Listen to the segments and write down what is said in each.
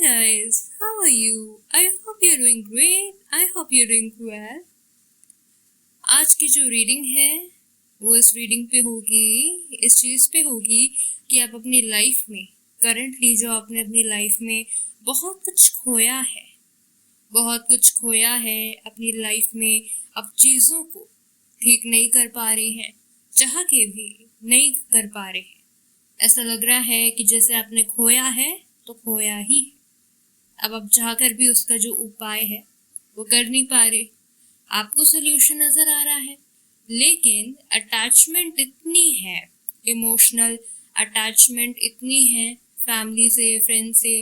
guys, how are you? I hope you're doing great. I hope you're doing well. आज की जो reading है वो इस रीडिंग पे होगी, इस चीज़ पे होगी कि आप अपनी लाइफ में करंटली जो आपने अपनी लाइफ में बहुत कुछ खोया है अपनी लाइफ में, अब चीज़ों को ठीक नहीं कर पा रहे हैं, चाह के भी नहीं कर पा रहे हैं। ऐसा लग रहा है कि जैसे आपने खोया है तो खोया ही है। अब आप चाह कर भी उसका जो उपाय है वो कर नहीं पा रहे। आपको सोल्यूशन नज़र आ रहा है, लेकिन अटैचमेंट इतनी है, इमोशनल अटैचमेंट इतनी है फैमिली से, फ्रेंड से,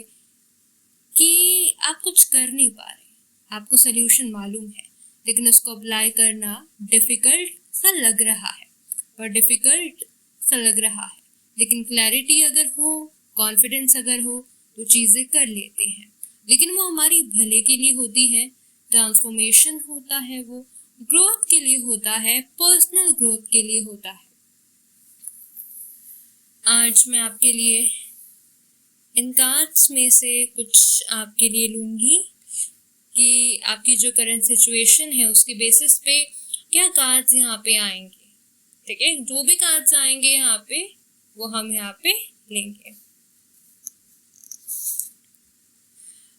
कि आप कुछ कर नहीं पा रहे। आपको सोल्यूशन मालूम है, लेकिन उसको अप्लाई करना डिफ़िकल्ट सा लग रहा है। लेकिन क्लैरिटी अगर हो, कॉन्फिडेंस अगर हो तो चीज़ें कर लेते हैं, लेकिन वो हमारी भले के लिए होती है। ट्रांसफॉर्मेशन होता है, वो ग्रोथ के लिए होता है, पर्सनल ग्रोथ के लिए होता है। आज मैं आपके लिए इन कार्ड्स में से कुछ आपके लिए लूँगी कि आपकी जो करंट सिचुएशन है उसके बेसिस पे क्या कार्ड्स यहाँ पे आएंगे। ठीक है, जो भी कार्ड्स आएंगे यहाँ पे वो हम यहाँ पे लेंगे।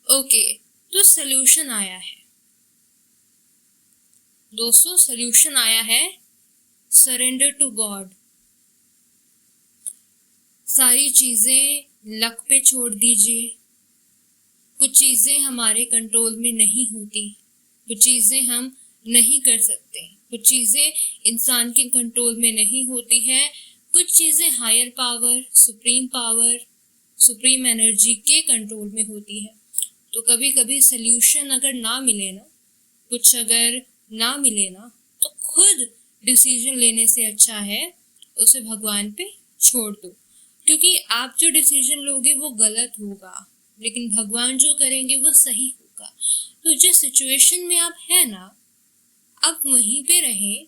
ओके, तो सल्यूशन आया है दोस्तों, सल्यूशन आया है सरेंडर टू गॉड। सारी चीज़ें लक पे छोड़ दीजिए। कुछ चीज़ें हमारे कंट्रोल में नहीं होती, कुछ चीज़ें हम नहीं कर सकते, कुछ चीज़ें इंसान के कंट्रोल में नहीं होती है, कुछ चीज़ें हायर पावर, सुप्रीम एनर्जी के कंट्रोल में होती है। तो कभी कभी सल्यूशन अगर ना मिले ना, कुछ अगर ना मिले ना, तो खुद डिसीजन लेने से अच्छा है उसे भगवान पे छोड़ दो, क्योंकि आप जो डिसीजन लोगे वो गलत होगा, लेकिन भगवान जो करेंगे वो सही होगा। तो जिस सिचुएशन में आप है ना, आप वहीं पे रहें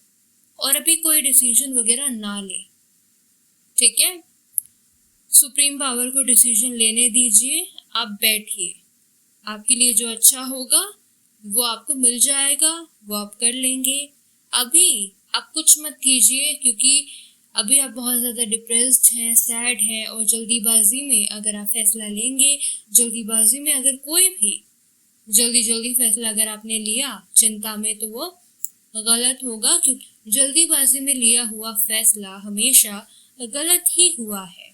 और अभी कोई डिसीजन वगैरह ना ले। ठीक है, सुप्रीम पावर को डिसीजन लेने दीजिए, आप बैठिए, आपके लिए जो अच्छा होगा वो आपको मिल जाएगा, वो आप कर लेंगे। अभी आप कुछ मत कीजिए, क्योंकि अभी आप बहुत ज़्यादा डिप्रेस्ड हैं, सैड हैं, और जल्दीबाजी में अगर आप फैसला लेंगे, जल्दीबाजी में अगर कोई भी जल्दी फैसला अगर आपने लिया चिंता में, तो वो गलत होगा, क्योंकि जल्दीबाजी में लिया हुआ फैसला हमेशा गलत ही हुआ है।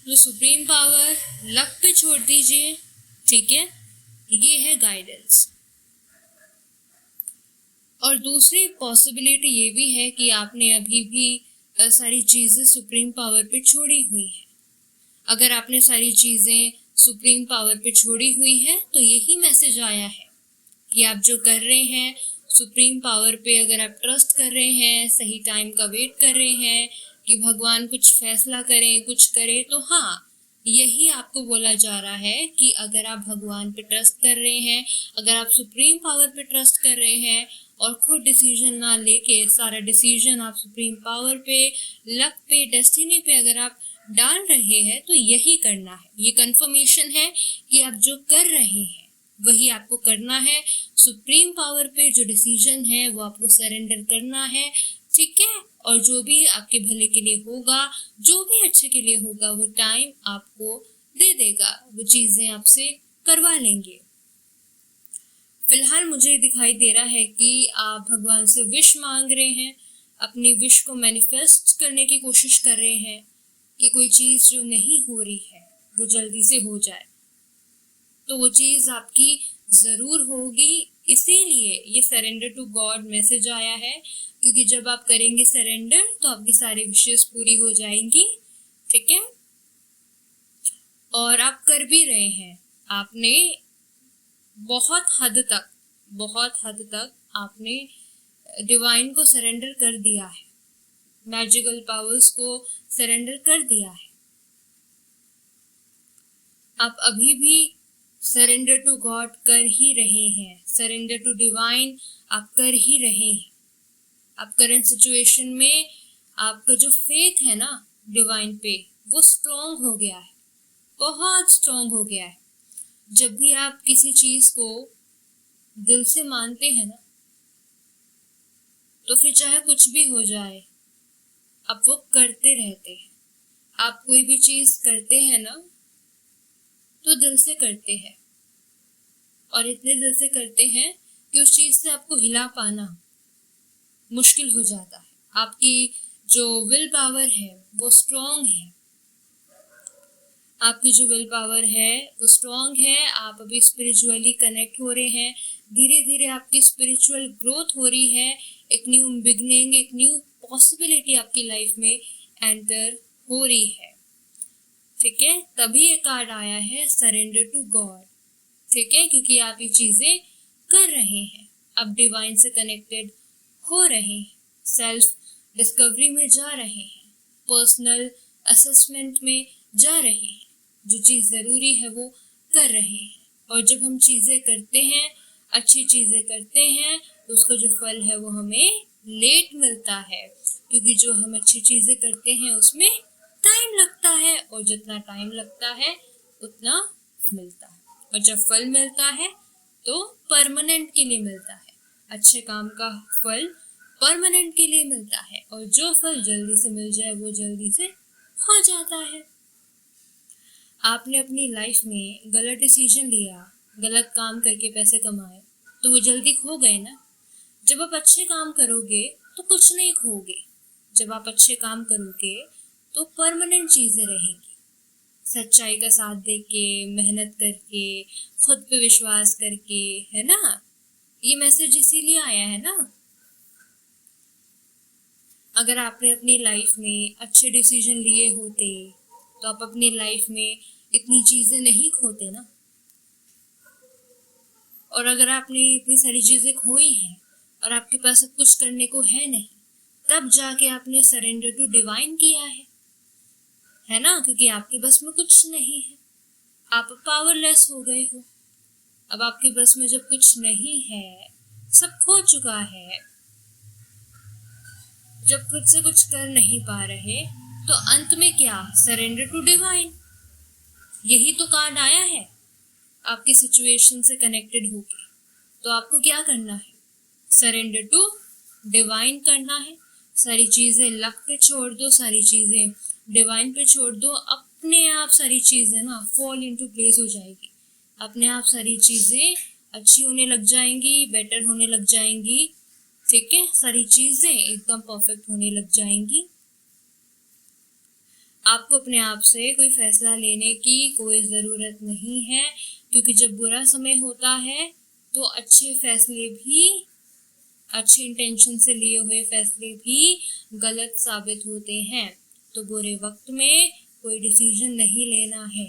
तो सुप्रीम पावर लक पे छोड़ दीजिए। ठीक है, ये है गाइडेंस। और दूसरी पॉसिबिलिटी ये भी है कि आपने अभी भी सारी चीज़ें सुप्रीम पावर पे छोड़ी हुई है। अगर आपने सारी चीज़ें सुप्रीम पावर पे छोड़ी हुई है तो यही मैसेज आया है कि आप जो कर रहे हैं सुप्रीम पावर पे, अगर आप ट्रस्ट कर रहे हैं, सही टाइम का वेट कर रहे हैं कि भगवान कुछ फैसला करें, कुछ करें, तो हाँ, यही आपको बोला जा रहा है कि अगर आप भगवान पे ट्रस्ट कर रहे हैं, अगर आप सुप्रीम पावर पे ट्रस्ट कर रहे हैं और खुद डिसीजन ना लेके सारा डिसीजन आप सुप्रीम पावर पे, लक पे, डेस्टिनी पे अगर आप डाल रहे हैं, तो यही करना है। ये कंफर्मेशन है कि आप जो कर रहे हैं वही आपको करना है। सुप्रीम पावर पे जो डिसीजन है वो आपको सरेंडर करना है। ठीक है, और जो भी आपके भले के लिए होगा, जो भी अच्छे के लिए होगा, वो टाइम आपको दे देगा, वो चीज़ें आपसे करवा लेंगे। फिलहाल मुझे दिखाई दे रहा है कि आप भगवान से विश मांग रहे हैं, अपनी विश को मैनिफेस्ट करने की कोशिश कर रहे हैं कि कोई चीज़ जो नहीं हो रही है वो जल्दी से हो जाए। तो वो चीज़ आपकी ज़रूर होगी, इसीलिए ये सरेंडर टू गॉड मैसेज आया है, क्योंकि जब आप करेंगे सरेंडर तो आपकी सारी विशेस पूरी हो जाएंगी। ठीक है, और आप कर भी रहे हैं। आपने बहुत हद तक आपने डिवाइन को सरेंडर कर दिया है, मैजिकल पावर्स को सरेंडर कर दिया है। आप अभी भी सरेंडर टू गॉड कर ही रहे हैं, सरेंडर टू डिवाइन आप कर ही रहे हैं। आप करंट सिचुएशन में आपका जो फेथ है ना डिवाइन पे, वो स्ट्रॉन्ग हो गया है। बहुत स्ट्रांग हो गया है। जब भी आप किसी चीज को दिल से मानते हैं ना, तो फिर चाहे कुछ भी हो जाए आप वो करते रहते हैं। आप कोई भी चीज करते हैं ना, तो दिल से करते हैं, और इतने दिल से करते हैं कि उस चीज से आपको हिला पाना मुश्किल हो जाता है। आपकी जो विल पावर है वो स्ट्रांग है, आपकी जो विल पावर है वो स्ट्रांग है। आप अभी स्पिरिचुअली कनेक्ट हो रहे हैं, धीरे धीरे आपकी स्पिरिचुअल ग्रोथ हो रही है, एक न्यू बिगनिंग, एक न्यू पॉसिबिलिटी आपकी लाइफ में एंटर हो रही है। ठीक है, तभी ये कार्ड आया है सरेंडर टू गॉड। ठीक है, क्योंकि आप ये चीजें कर रहे हैं, आप डिवाइन से कनेक्टेड हो रहे हैं, सेल्फ डिस्कवरी में जा रहे हैं, पर्सनल असेसमेंट में जा रहे हैं, जो चीज जरूरी है वो कर रहे हैं। और जब हम चीजें करते हैं, अच्छी चीजें करते हैं, तो उसका जो फल है वो हमें लेट मिलता है, क्योंकि जो हम अच्छी चीजें करते हैं उसमें टाइम लगता है, और जितना टाइम लगता है उतना मिलता है। और जब फल मिलता है तो परमानेंट के लिए मिलता है। अच्छे काम का फल परमानेंट के लिए मिलता है, और जो फल जल्दी से मिल जाए वो जल्दी से हो जाता है। आपने अपनी लाइफ में गलत डिसीजन लिया, गलत काम करके पैसे कमाए, तो वो जल्दी खो गए ना। जब आप अच्छे काम करोगे तो कुछ नहीं खोगे। जब आप अच्छे काम करोगे तो परमानेंट चीजें रहेंगी। सच्चाई का साथ देके, मेहनत करके, खुद पे विश्वास करके, है ना। ये मैसेज इसीलिए आया है ना। अगर आपने अपनी लाइफ में अच्छे डिसीजन लिए होते तो आप अपनी लाइफ में इतनी चीजें नहीं खोते ना। और अगर आपने इतनी सारी चीजें खोई हैं और आपके पास अब कुछ करने को है नहीं, तब जाके आपने सरेंडर टू डिवाइन किया है ना, क्योंकि आपके बस में कुछ नहीं है, आप पावरलेस हो गए हो। अब आपके बस में जब कुछ नहीं है, सब खो चुका है, जब खुद से कुछ कर नहीं पा रहे, तो अंत में क्या, सरेंडर टू डिवाइन, यही तो कार्ड आया है। आपकी सिचुएशन से कनेक्टेड होके तो आपको क्या करना है, सरेंडर टू डिवाइन करना है। सारी चीजें लक पे छोड़ दो, सारी चीजें डिवाइन पे छोड़ दो, अपने आप सारी चीजें ना फॉल इनटू प्लेस हो जाएगी। अपने आप सारी चीजें अच्छी होने लग जाएंगी, बेटर होने लग जाएंगी। ठीक है, सारी चीजें एकदम परफेक्ट होने लग जाएंगी। आपको अपने आप से कोई फैसला लेने की कोई ज़रूरत नहीं है, क्योंकि जब बुरा समय होता है तो अच्छे फैसले भी, अच्छे इंटेंशन से लिए हुए फैसले भी गलत साबित होते हैं। तो बुरे वक्त में कोई डिसीजन नहीं लेना है।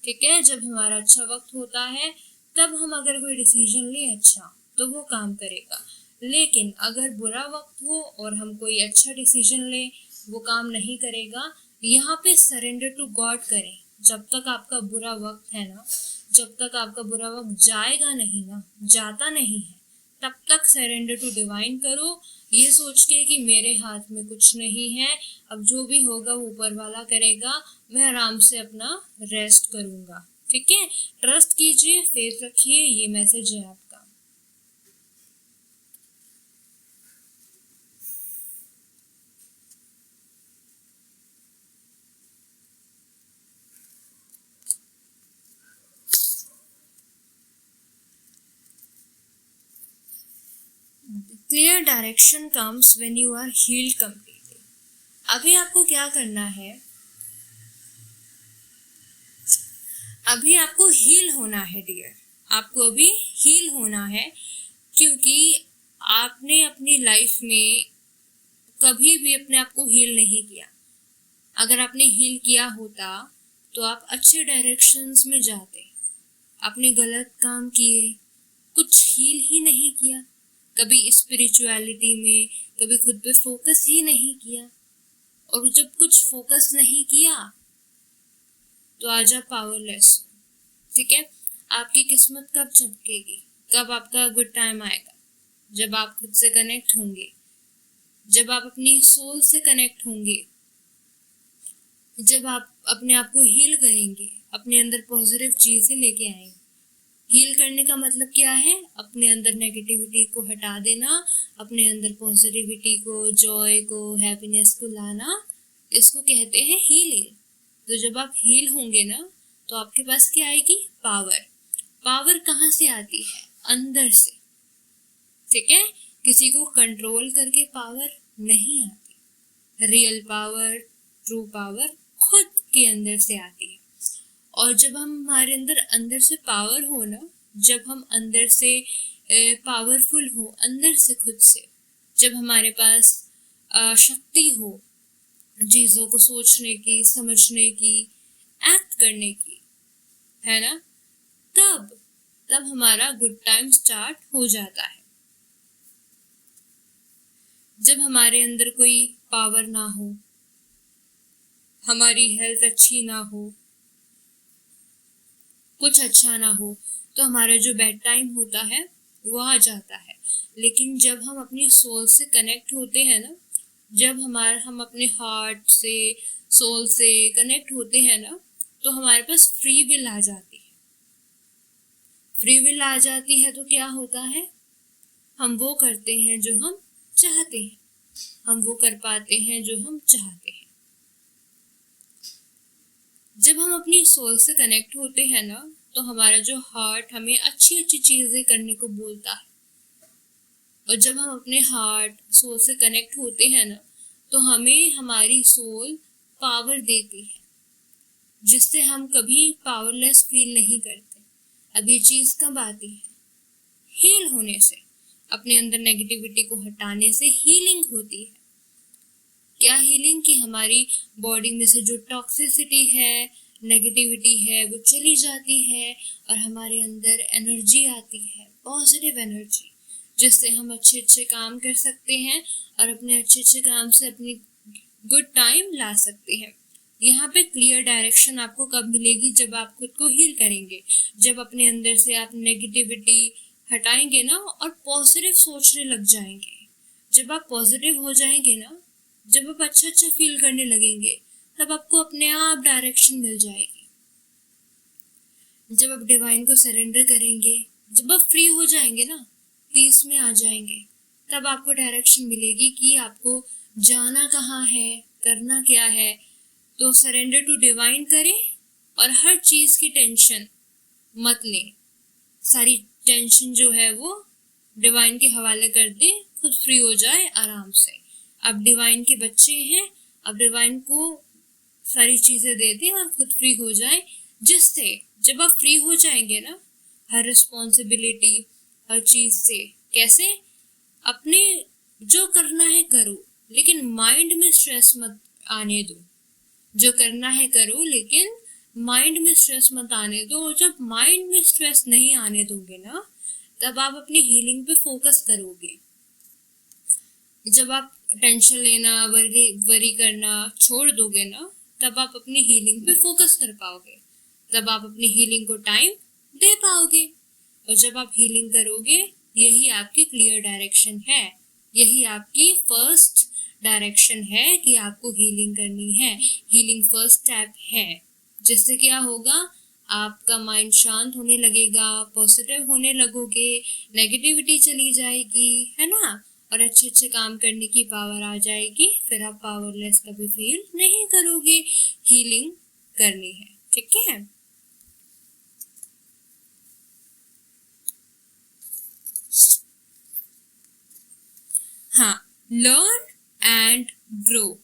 ठीक है, जब हमारा अच्छा वक्त होता है तब हम अगर कोई डिसीजन लें अच्छा, तो वो काम करेगा। लेकिन अगर बुरा वक्त हो और हम कोई अच्छा डिसीजन लें, वो काम नहीं करेगा। यहाँ पे सरेंडर टू गॉड करें। जब तक आपका बुरा वक्त है ना, जब तक आपका बुरा वक्त जाएगा नहीं ना, जाता नहीं है, तब तक सरेंडर टू डिवाइन करो, ये सोच के कि मेरे हाथ में कुछ नहीं है, अब जो भी होगा वो ऊपर वाला करेगा, मैं आराम से अपना रेस्ट करूंगा। ठीक है, ट्रस्ट कीजिए, फेथ रखिए, ये मैसेज है आपका। Clear direction comes when you are healed completely. अभी आपको क्या करना है, अभी आपको हील होना है डियर, आपको अभी हील होना है, क्योंकि आपने अपनी लाइफ में कभी भी अपने आप को हील नहीं किया। अगर आपने हील किया होता तो आप अच्छे डायरेक्शंस में जाते। आपने गलत काम किए, कुछ हील ही नहीं किया, कभी स्पिरिचुअलिटी में, कभी खुद पे फोकस ही नहीं किया। और जब कुछ फोकस नहीं किया तो आज आप पावरलेस हो। ठीक है, आपकी किस्मत कब चमकेगी, कब आपका गुड टाइम आएगा, जब आप खुद से कनेक्ट होंगे, जब आप अपनी सोल से कनेक्ट होंगे, जब आप अपने आप को हील करेंगे, अपने अंदर पॉजिटिव चीज़ें लेके आएंगे। हील करने का मतलब क्या है? अपने अंदर नेगेटिविटी को हटा देना, अपने अंदर पॉजिटिविटी को, जॉय को, हैप्पीनेस को लाना, इसको कहते हैं हीलिंग। तो जब आप हील होंगे ना, तो आपके पास क्या आएगी? पावर। पावर कहाँ से आती है? अंदर से। ठीक है, किसी को कंट्रोल करके पावर नहीं आती। रियल पावर, ट्रू पावर खुद के अंदर से आती है। और जब हम हमारे अंदर से पावर हो ना, जब हम अंदर से पावरफुल हो, अंदर से खुद से, जब हमारे पास शक्ति हो चीज़ों को सोचने की, समझने की, एक्ट करने की, है ना, तब हमारा गुड टाइम स्टार्ट हो जाता है। जब हमारे अंदर कोई पावर ना हो, हमारी हेल्थ अच्छी ना हो, कुछ अच्छा ना हो, तो हमारा जो बेड टाइम होता है वो आ जाता है। लेकिन जब हम अपनी सोल से कनेक्ट होते हैं ना, जब हम अपने हार्ट से, सोल से कनेक्ट होते हैं ना, तो हमारे पास फ्री विल आ जाती है। फ्री विल आ जाती है तो क्या होता है? हम वो करते हैं जो हम चाहते हैं, हम वो कर पाते हैं जो हम चाहते हैं। जब हम अपनी सोल से कनेक्ट होते हैं ना, तो हमारा जो हार्ट हमें अच्छी अच्छी चीज़ें करने को बोलता है। और जब हम अपने हार्ट, सोल से कनेक्ट होते हैं ना, तो हमें हमारी सोल पावर देती है, जिससे हम कभी पावरलेस फील नहीं करते। अब ये चीज़ कब आती है? हील होने से, अपने अंदर नेगेटिविटी को हटाने से हीलिंग होती है। क्या हीलिंग? कि हमारी बॉडी में से जो टॉक्सिसिटी है, नेगेटिविटी है, वो चली जाती है और हमारे अंदर एनर्जी आती है, पॉजिटिव एनर्जी, जिससे हम अच्छे अच्छे काम कर सकते हैं और अपने अच्छे अच्छे काम से अपनी गुड टाइम ला सकते हैं। यहाँ पे क्लियर डायरेक्शन आपको कब मिलेगी? जब आप खुद को हील करेंगे, जब अपने अंदर से आप नेगेटिविटी हटाएंगे ना और पॉजिटिव सोचने लग जाएंगे। जब आप पॉजिटिव हो जाएंगे ना, जब आप अच्छा फील करने लगेंगे, तब आपको अपने आप डायरेक्शन मिल जाएगी। जब आप डिवाइन को सरेंडर करेंगे, जब आप फ्री हो जाएंगे ना, पीस में आ जाएंगे, तब आपको डायरेक्शन मिलेगी कि आपको जाना कहाँ है, करना क्या है। तो सरेंडर टू डिवाइन करें और हर चीज़ की टेंशन मत लें। सारी टेंशन जो है वो डिवाइन के हवाले कर दे, खुद फ्री हो जाए आराम से। अब डिवाइन के बच्चे हैं, अब डिवाइन को सारी चीज़ें दे दें और खुद फ्री हो जाए, जिससे जब आप फ्री हो जाएंगे ना, हर रिस्पॉन्सिबिलिटी, हर चीज़ से, कैसे? अपने जो करना है करो, लेकिन माइंड में स्ट्रेस मत आने दो। जो करना है करो, लेकिन माइंड में स्ट्रेस मत आने दो। और जब माइंड में स्ट्रेस नहीं आने दोगे ना, तब आप अपनी हीलिंग पे फोकस करोगे। जब आप टेंशन लेना, वरी करना छोड़ दोगे ना, तब आप अपनी हीलिंग पे फोकस कर पाओगे, तब आप अपनी हीलिंग को टाइम दे पाओगे। और जब आप हीलिंग करोगे, यही आपकी क्लियर डायरेक्शन है, यही आपकी फर्स्ट डायरेक्शन है कि आपको हीलिंग करनी है। हीलिंग फर्स्ट स्टेप है, जिससे क्या होगा? आपका माइंड शांत होने लगेगा, पॉजिटिव होने लगोगे, नेगेटिविटी चली जाएगी, है ना, और अच्छे अच्छे काम करने की पावर आ जाएगी। फिर आप पावरलेस कभी फील नहीं करोगे। हीलिंग करनी है, ठीक है। हाँ, लर्न एंड ग्रो।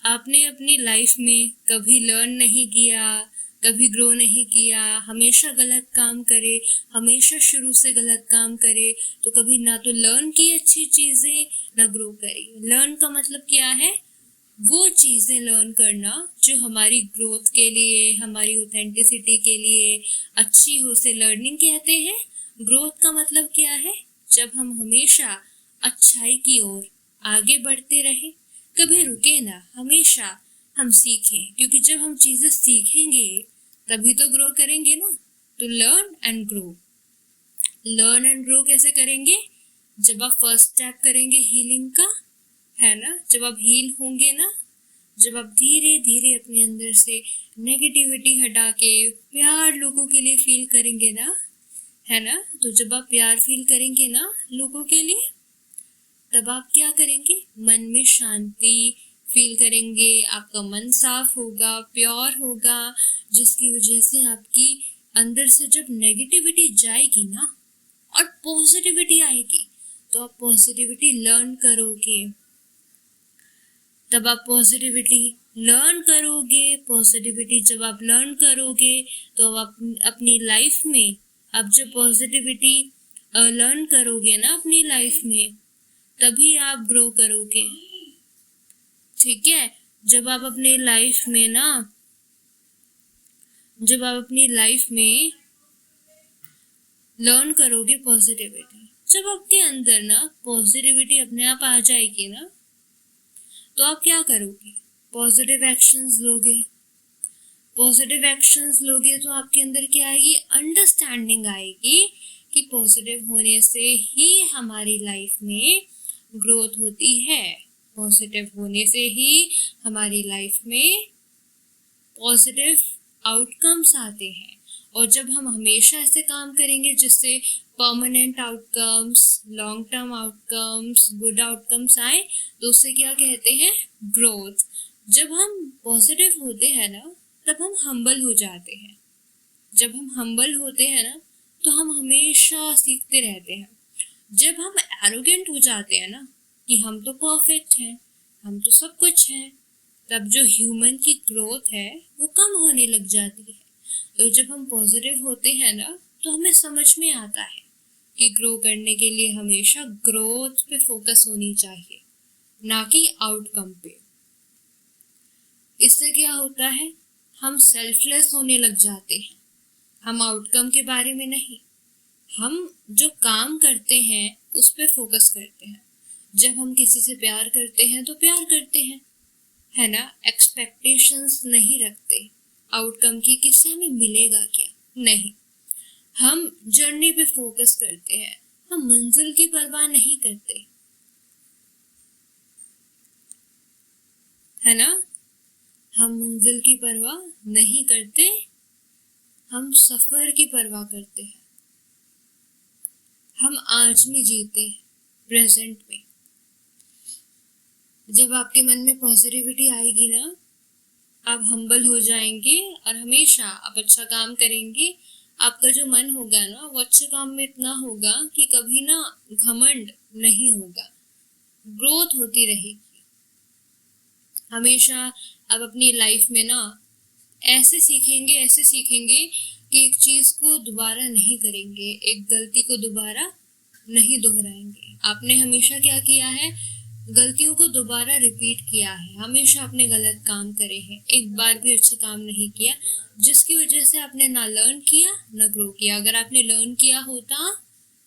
आपने अपनी लाइफ में कभी लर्न नहीं किया, कभी ग्रो नहीं किया, हमेशा गलत काम करे, हमेशा शुरू से गलत काम करे, तो कभी ना तो लर्न की अच्छी चीज़ें, ना ग्रो करी। लर्न का मतलब क्या है? वो चीज़ें लर्न करना जो हमारी ग्रोथ के लिए, हमारी ऑथेंटिसिटी के लिए अच्छी हो, से लर्निंग कहते हैं। ग्रोथ का मतलब क्या है? जब हम हमेशा अच्छाई की ओर आगे बढ़ते रहे, कभी रुके ना, हमेशा हम सीखें, क्योंकि जब हम चीज़ें सीखेंगे तभी तो ग्रो करेंगे ना। तो learn and grow. Learn and grow कैसे करेंगे? जब आप फर्स्ट स्टेप करेंगे हीलिंग का, है ना, जब आप हील होंगे ना, जब आप धीरे धीरे अपने अंदर से नेगेटिविटी हटा के प्यार लोगों के लिए फील करेंगे ना, है ना, तो जब आप प्यार फील करेंगे ना लोगों के लिए, तब आप क्या करेंगे, मन में शांति फील करेंगे, आपका मन साफ होगा, प्योर होगा, जिसकी वजह से आपकी अंदर से जब नेगेटिविटी जाएगी ना और पॉजिटिविटी आएगी, तो आप पॉजिटिविटी लर्न करोगे। तब आप पॉजिटिविटी लर्न करोगे, पॉजिटिविटी जब आप लर्न करोगे तो आप अपनी लाइफ में, आप जब पॉजिटिविटी लर्न करोगे ना अपनी लाइफ में, तभी आप ग्रो करोगे। ठीक है, जब आप अपने लाइफ में ना, जब आप अपनी लाइफ में लर्न करोगे पॉजिटिविटी, जब आपके अंदर ना पॉजिटिविटी अपने आप आ जाएगी ना, तो आप क्या करोगे, पॉजिटिव एक्शंस लोगे। पॉजिटिव एक्शंस लोगे तो आपके अंदर क्या आएगी, अंडरस्टैंडिंग आएगी कि पॉजिटिव होने से ही हमारी लाइफ में ग्रोथ होती है, पॉजिटिव होने से ही हमारी लाइफ में पॉजिटिव आउटकम्स आते हैं। और जब हम हमेशा ऐसे काम करेंगे जिससे permanent outcomes, long term outcomes, good outcomes आए, तो उससे क्या कहते हैं, ग्रोथ। जब हम पॉजिटिव होते हैं ना, तब हम हम्बल हो जाते हैं। जब हम हम्बल होते हैं ना, तो हम हमेशा सीखते रहते हैं। जब हम एरोगेंट हो जाते हैं ना कि हम तो परफेक्ट हैं, हम तो सब कुछ हैं, तब जो ह्यूमन की ग्रोथ है वो कम होने लग जाती है। तो जब हम पॉजिटिव होते हैं ना, तो हमें समझ में आता है कि ग्रो करने के लिए हमेशा ग्रोथ पे फोकस होनी चाहिए, ना कि आउटकम पे। इससे क्या होता है, हम सेल्फलेस होने लग जाते हैं। हम आउटकम के बारे में नहीं, हम जो काम करते हैं उस पे फोकस करते हैं। जब हम किसी से प्यार करते हैं तो प्यार करते हैं, है ना, एक्सपेक्टेशंस नहीं रखते आउटकम की, किससे हमें मिलेगा क्या, नहीं। हम जर्नी पे फोकस करते हैं, हम मंजिल की परवाह नहीं करते, है ना, हम मंजिल की परवाह नहीं करते, हम सफर की परवाह करते हैं। हम आज में जीते हैं, प्रेजेंट में। जब आपके मन में पॉजिटिविटी आएगी ना, आप हम्बल हो जाएंगे और हमेशा आप अच्छा काम करेंगे। आपका जो मन होगा ना, वो अच्छे काम में इतना होगा कि कभी ना घमंड नहीं होगा, ग्रोथ होती रहेगी। हमेशा आप अपनी लाइफ में ना ऐसे सीखेंगे कि एक चीज़ को दोबारा नहीं करेंगे, एक गलती को दोबारा नहीं दोहराएंगे। आपने हमेशा क्या किया है, गलतियों को दोबारा रिपीट किया है, हमेशा आपने गलत काम करे हैं, एक बार भी अच्छा काम नहीं किया, जिसकी वजह से आपने ना लर्न किया ना ग्रो किया। अगर आपने लर्न किया होता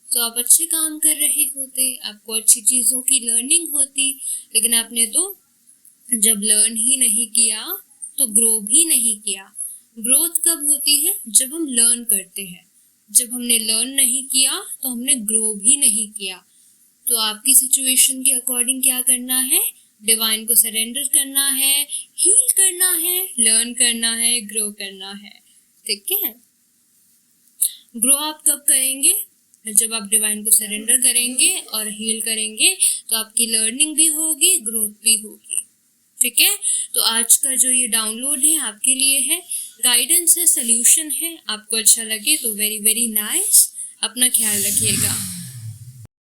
तो आप अच्छे काम कर रहे होते, आपको अच्छी चीज़ों की लर्निंग होती, लेकिन आपने तो जब लर्न ही नहीं किया तो ग्रो भी नहीं किया। ग्रोथ कब होती है, जब हम लर्न करते हैं। जब हमने लर्न नहीं किया तो हमने ग्रो भी नहीं किया। तो आपकी सिचुएशन के अकॉर्डिंग क्या करना है, डिवाइन को सरेंडर करना है, हील करना है, लर्न करना है, ग्रो करना है। ठीक है, ग्रो आप कब करेंगे, जब आप डिवाइन को सरेंडर करेंगे और हील करेंगे, तो आपकी लर्निंग भी होगी, ग्रोथ भी होगी। ठीक है, तो आज का जो ये डाउनलोड है आपके लिए है, गाइडेंस है, सल्यूशन है। आपको अच्छा लगे तो वेरी वेरी नाइस। अपना ख्याल रखिएगा।